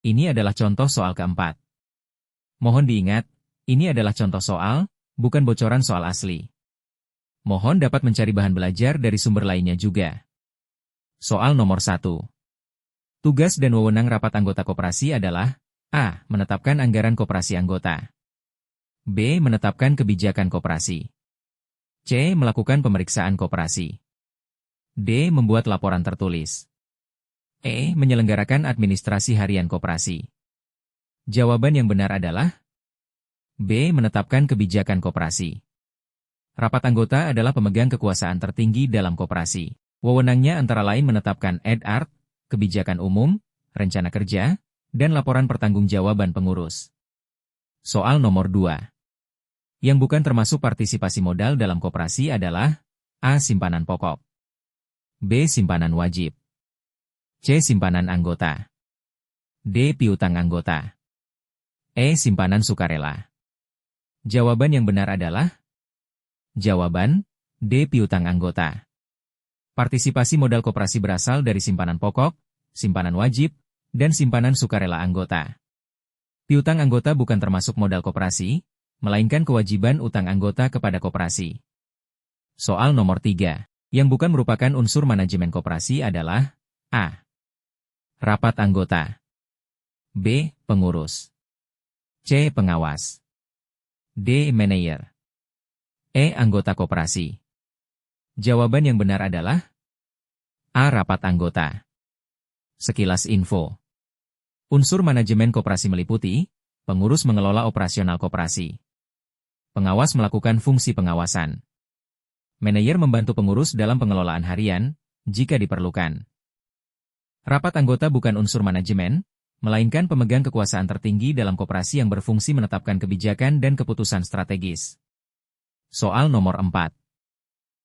Ini adalah contoh soal keempat. Mohon diingat, ini adalah contoh soal, bukan bocoran soal asli. Mohon dapat mencari bahan belajar dari sumber lainnya juga. Soal nomor 1. Tugas dan wewenang rapat anggota koperasi adalah A. Menetapkan anggaran koperasi anggota. B. Menetapkan kebijakan koperasi. C. Melakukan pemeriksaan koperasi. D. Membuat laporan tertulis. E. Menyelenggarakan administrasi harian koperasi. Jawaban yang benar adalah B. Menetapkan kebijakan koperasi. Rapat anggota adalah pemegang kekuasaan tertinggi dalam koperasi. Wewenangnya antara lain menetapkan ad-art, kebijakan umum, rencana kerja, dan laporan pertanggungjawaban pengurus. Soal nomor 2. Yang bukan termasuk partisipasi modal dalam koperasi adalah A. Simpanan pokok. B. Simpanan wajib. C. Simpanan anggota. D. Piutang anggota. E. Simpanan sukarela. Jawaban yang benar adalah jawaban D. Piutang anggota. Partisipasi modal koperasi berasal dari simpanan pokok, simpanan wajib, dan simpanan sukarela anggota. Piutang anggota bukan termasuk modal koperasi, melainkan kewajiban utang anggota kepada koperasi. Soal nomor 3. Yang bukan merupakan unsur manajemen koperasi adalah A. Rapat anggota. B. Pengurus. C. Pengawas. D. Manajer. E. Anggota koperasi. Jawaban yang benar adalah A. Rapat anggota. Sekilas info. Unsur manajemen koperasi meliputi pengurus mengelola operasional koperasi. Pengawas melakukan fungsi pengawasan. Manajer membantu pengurus dalam pengelolaan harian, jika diperlukan. Rapat anggota bukan unsur manajemen, melainkan pemegang kekuasaan tertinggi dalam koperasi yang berfungsi menetapkan kebijakan dan keputusan strategis. Soal nomor 4.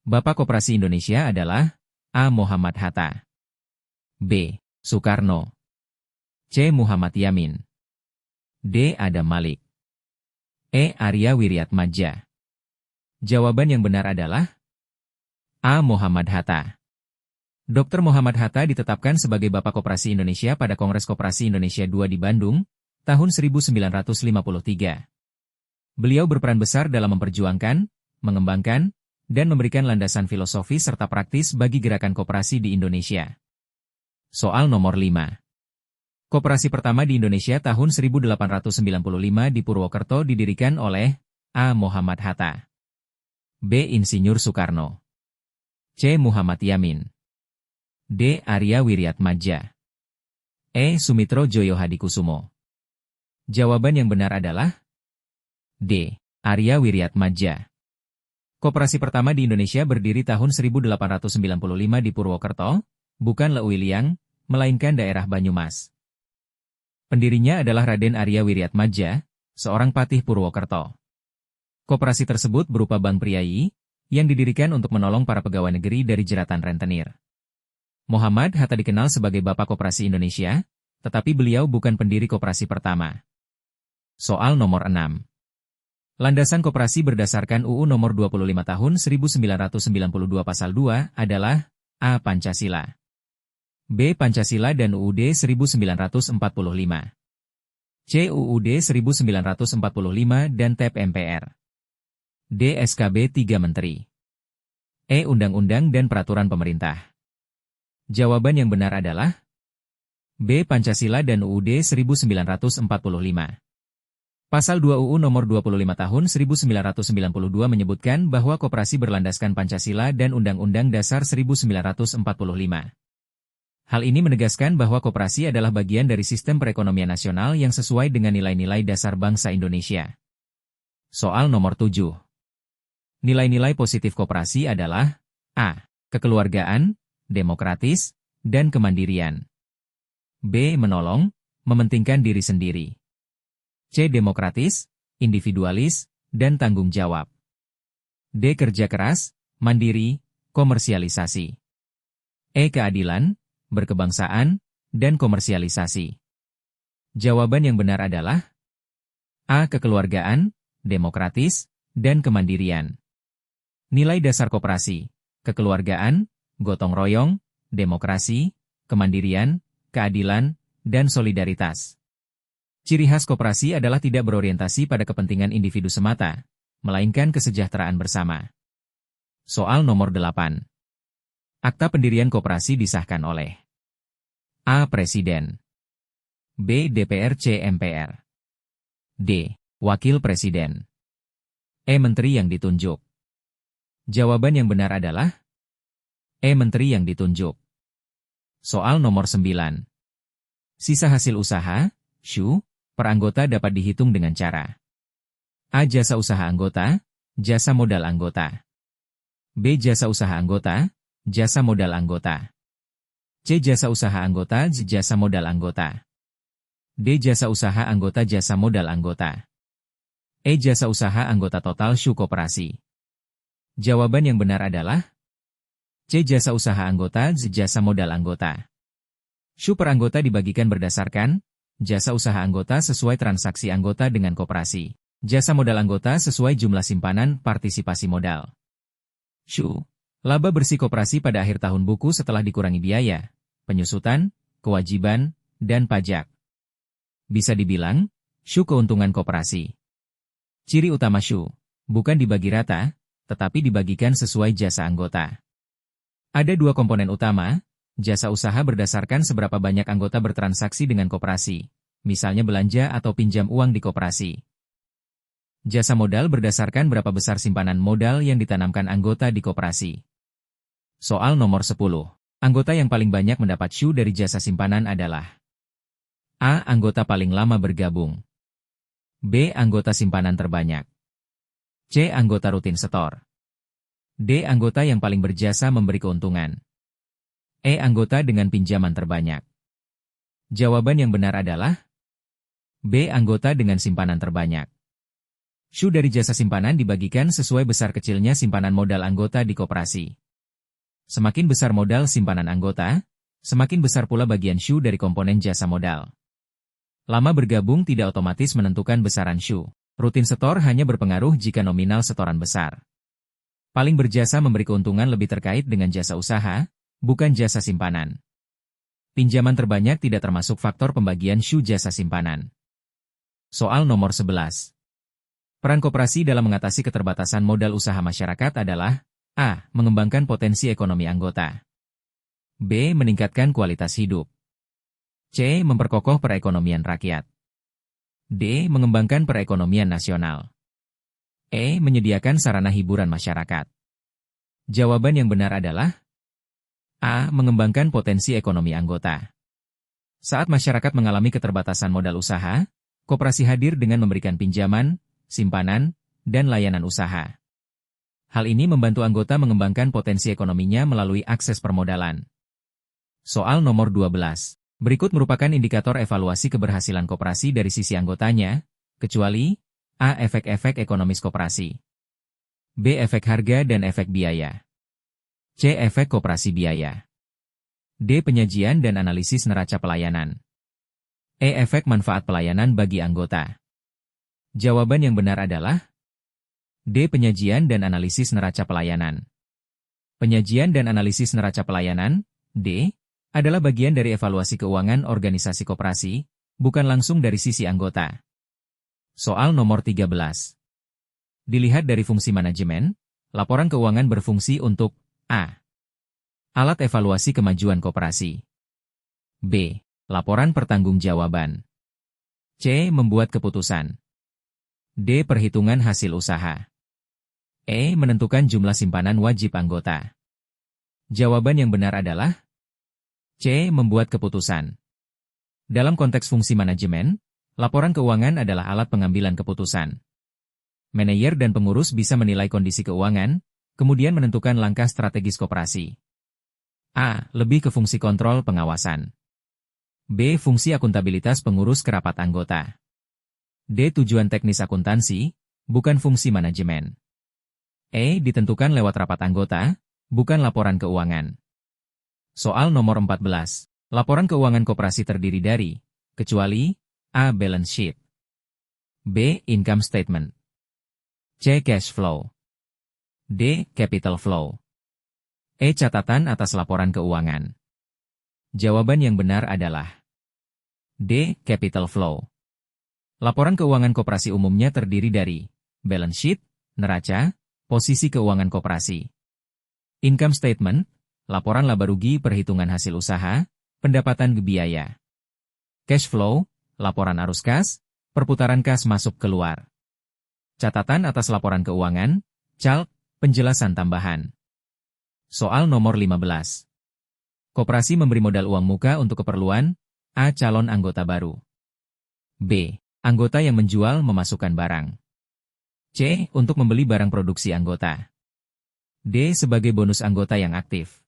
Bapak Koperasi Indonesia adalah A. Muhammad Hatta. B. Soekarno. C. Muhammad Yamin. D. Adam Malik. E. Arya Wiryatmadja. Jawaban yang benar adalah A. Muhammad Hatta. Dr. Muhammad Hatta ditetapkan sebagai Bapak Koperasi Indonesia pada Kongres Koperasi Indonesia II di Bandung, tahun 1953. Beliau berperan besar dalam memperjuangkan, mengembangkan, dan memberikan landasan filosofis serta praktis bagi gerakan koperasi di Indonesia. Soal nomor 5. Koperasi pertama di Indonesia tahun 1895 di Purwokerto didirikan oleh A. Muhammad Hatta. B. Insinyur Soekarno. C. Muhammad Yamin. D. Arya Wiryatmadja. E. Sumitro Joyo Hadikusumo. Jawaban yang benar adalah D. Arya Wiryatmadja. Koperasi pertama di Indonesia berdiri tahun 1895 di Purwokerto, bukan Leuiliang, melainkan daerah Banyumas. Pendirinya adalah Raden Arya Wiryatmadja, seorang patih Purwokerto. Koperasi tersebut berupa bank priayi, yang didirikan untuk menolong para pegawai negeri dari jeratan rentenir. Muhammad Hatta dikenal sebagai Bapak Koperasi Indonesia, tetapi beliau bukan pendiri koperasi pertama. Soal nomor 6. Landasan koperasi berdasarkan UU nomor 25 tahun 1992 pasal 2 adalah A. Pancasila. B. Pancasila dan UUD 1945. C. UUD 1945 dan TEP MPR. D. SKB 3 Menteri. E. Undang-undang dan peraturan pemerintah. Jawaban yang benar adalah B. Pancasila dan UUD 1945. Pasal 2 UU nomor 25 tahun 1992 menyebutkan bahwa koperasi berlandaskan Pancasila dan Undang-Undang Dasar 1945. Hal ini menegaskan bahwa koperasi adalah bagian dari sistem perekonomian nasional yang sesuai dengan nilai-nilai dasar bangsa Indonesia. Soal nomor 7. Nilai-nilai positif koperasi adalah A. Kekeluargaan, demokratis, dan kemandirian. B. Menolong, mementingkan diri sendiri. C. Demokratis, individualis, dan tanggung jawab. D. Kerja keras, mandiri, komersialisasi. E. Keadilan, berkebangsaan, dan komersialisasi. Jawaban yang benar adalah A. Kekeluargaan, demokratis, dan kemandirian. Nilai dasar koperasi, kekeluargaan, gotong royong, demokrasi, kemandirian, keadilan, dan solidaritas. Ciri khas koperasi adalah tidak berorientasi pada kepentingan individu semata, melainkan kesejahteraan bersama. Soal nomor 8. Akta pendirian koperasi disahkan oleh A. Presiden, B. DPRC MPR, D. Wakil Presiden, E. Menteri yang ditunjuk. Jawaban yang benar adalah E. Menteri yang ditunjuk. Soal nomor 9. Sisa hasil usaha, SHU, per anggota dapat dihitung dengan cara A. Jasa usaha anggota, jasa modal anggota, B. Jasa usaha anggota, jasa modal anggota, C. Jasa usaha anggota, jasa modal anggota, D. Jasa usaha anggota, jasa modal anggota, E. Jasa usaha anggota total SHU koperasi. Jawaban yang benar adalah C. Jasa usaha anggota, jasa modal anggota. SHU per anggota dibagikan berdasarkan jasa usaha anggota sesuai transaksi anggota dengan koperasi, jasa modal anggota sesuai jumlah simpanan partisipasi modal. SHU, laba bersih koperasi pada akhir tahun buku setelah dikurangi biaya, penyusutan, kewajiban, dan pajak. Bisa dibilang, SHU keuntungan koperasi. Ciri utama SHU, bukan dibagi rata, tetapi dibagikan sesuai jasa anggota. Ada dua komponen utama. Jasa usaha berdasarkan seberapa banyak anggota bertransaksi dengan koperasi, misalnya belanja atau pinjam uang di koperasi. Jasa modal berdasarkan berapa besar simpanan modal yang ditanamkan anggota di koperasi. Soal nomor 10. Anggota yang paling banyak mendapat SHU dari jasa simpanan adalah A. Anggota paling lama bergabung, B. Anggota simpanan terbanyak, C. Anggota rutin setor, D. Anggota yang paling berjasa memberi keuntungan, E. Anggota dengan pinjaman terbanyak. Jawaban yang benar adalah B. Anggota dengan simpanan terbanyak. SHU dari jasa simpanan dibagikan sesuai besar kecilnya simpanan modal anggota di koperasi. Semakin besar modal simpanan anggota, semakin besar pula bagian SHU dari komponen jasa modal. Lama bergabung tidak otomatis menentukan besaran SHU. Rutin setor hanya berpengaruh jika nominal setoran besar. Paling berjasa memberi keuntungan lebih terkait dengan jasa usaha, bukan jasa simpanan. Pinjaman terbanyak tidak termasuk faktor pembagian SHU jasa simpanan. Soal nomor 11. Peran koperasi dalam mengatasi keterbatasan modal usaha masyarakat adalah A. Mengembangkan potensi ekonomi anggota, B. Meningkatkan kualitas hidup, C. Memperkokoh perekonomian rakyat, D. Mengembangkan perekonomian nasional, E. Menyediakan sarana hiburan masyarakat. Jawaban yang benar adalah A. Mengembangkan potensi ekonomi anggota. Saat masyarakat mengalami keterbatasan modal usaha, koperasi hadir dengan memberikan pinjaman, simpanan, dan layanan usaha. Hal ini membantu anggota mengembangkan potensi ekonominya melalui akses permodalan. Soal nomor 12. Berikut merupakan indikator evaluasi keberhasilan koperasi dari sisi anggotanya, kecuali A. Efek-efek ekonomis koperasi, B. Efek harga dan efek biaya, C. Efek koperasi biaya, D. Penyajian dan analisis neraca pelayanan, E. Efek manfaat pelayanan bagi anggota. Jawaban yang benar adalah D. Penyajian dan analisis neraca pelayanan. Penyajian dan analisis neraca pelayanan, D, adalah bagian dari evaluasi keuangan organisasi koperasi, bukan langsung dari sisi anggota. Soal nomor 13. Dilihat dari fungsi manajemen, laporan keuangan berfungsi untuk A. Alat evaluasi kemajuan koperasi, B. Laporan pertanggungjawaban, C. Membuat keputusan, D. Perhitungan hasil usaha, E. Menentukan jumlah simpanan wajib anggota. Jawaban yang benar adalah C. Membuat keputusan. Dalam konteks fungsi manajemen, laporan keuangan adalah alat pengambilan keputusan. Manajer dan pengurus bisa menilai kondisi keuangan, kemudian menentukan langkah strategis koperasi. A. Lebih ke fungsi kontrol pengawasan, B. Fungsi akuntabilitas pengurus kerapat anggota, D. Tujuan teknis akuntansi, bukan fungsi manajemen. E. Ditentukan lewat rapat anggota, bukan laporan keuangan. Soal nomor 14. Laporan keuangan koperasi terdiri dari, kecuali A. Balance sheet, B. Income statement, C. Cash flow, D. Capital flow, E. Catatan atas laporan keuangan. Jawaban yang benar adalah D. Capital flow. Laporan keuangan koperasi umumnya terdiri dari balance sheet, neraca, posisi keuangan koperasi. Income statement, laporan laba rugi perhitungan hasil usaha, pendapatan biaya. Cash flow, laporan arus kas, perputaran kas masuk keluar. Catatan atas laporan keuangan, CALK, penjelasan tambahan. Soal nomor 15. Koperasi memberi modal uang muka untuk keperluan A. Calon anggota baru. B. Anggota yang menjual memasukkan barang. C. Untuk membeli barang produksi anggota. D. Sebagai bonus anggota yang aktif.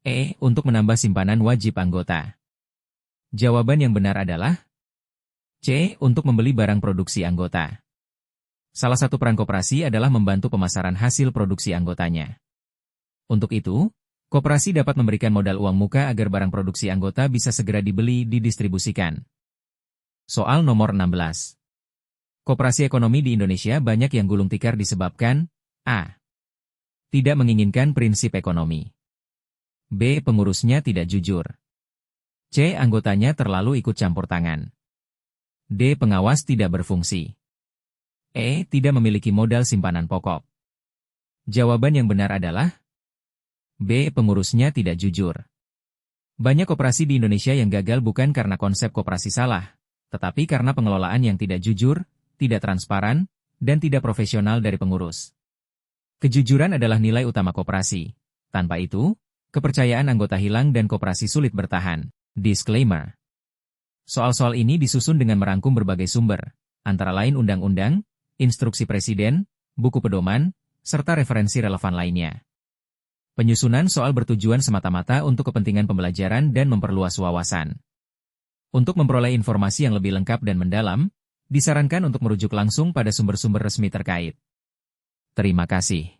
E. Untuk menambah simpanan wajib anggota. Jawaban yang benar adalah C. Untuk membeli barang produksi anggota. Salah satu peran koperasi adalah membantu pemasaran hasil produksi anggotanya. Untuk itu, koperasi dapat memberikan modal uang muka agar barang produksi anggota bisa segera dibeli didistribusikan. Soal nomor 16. Koperasi ekonomi di Indonesia banyak yang gulung tikar disebabkan A. Tidak menginginkan prinsip ekonomi. B. Pengurusnya tidak jujur. C. Anggotanya terlalu ikut campur tangan. D. Pengawas tidak berfungsi. E. Tidak memiliki modal simpanan pokok. Jawaban yang benar adalah B. Pengurusnya tidak jujur. Banyak koperasi di Indonesia yang gagal bukan karena konsep koperasi salah, tetapi karena pengelolaan yang tidak jujur, tidak transparan, dan tidak profesional dari pengurus. Kejujuran adalah nilai utama koperasi. Tanpa itu, kepercayaan anggota hilang dan koperasi sulit bertahan. Disclaimer. Soal-soal ini disusun dengan merangkum berbagai sumber, antara lain undang-undang, instruksi presiden, buku pedoman, serta referensi relevan lainnya. Penyusunan soal bertujuan semata-mata untuk kepentingan pembelajaran dan memperluas wawasan. Untuk memperoleh informasi yang lebih lengkap dan mendalam, disarankan untuk merujuk langsung pada sumber-sumber resmi terkait. Terima kasih.